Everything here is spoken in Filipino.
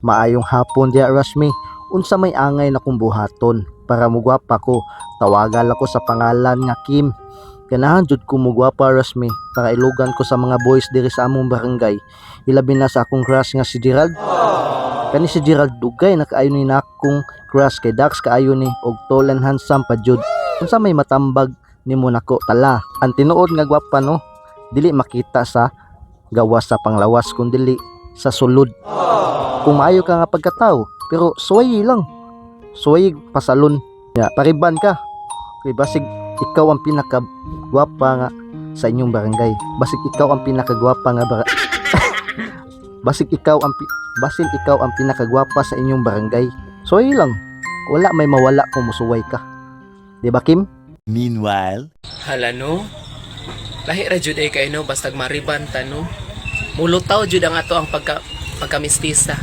Maayong hapon diya Rasmi. Unsa may angay na kong buhaton para mugwapa ko. Tawagal ako sa pangalan nga Kim. Ganahan jud ko mugwapa Rasmi para ilugan ko sa mga boys diri sa among barangay. Ilabi na sa akong crush nga si Gerald. Kani si Gerald dugay na kaayo ni nakong crush kay Dax kaayo ni og tall and handsome pa jud. Unsa may matambag nimo nako tala. Ang tinuod nga gwapa no. Dili makita sa gawas sa panglawas kundi sa sulod. Kung maayo ka nga pagkatao, pero suwayi lang. Suwayi pasalon. Ya, pariban ka. Kay basig ikaw ang pinakagwapa nga sa inyong barangay. Basig ikaw ang pinakagwapa nga basig ikaw ang pinakagwapa sa inyong barangay. Suwayi lang. Wala may mawala kung musuway ka. Di ba Kim? Meanwhile, Hala no? Lahi ra jud ay kayo no bastag mariban ta no. Mulutaw jud ang ato ang pagkamistisa.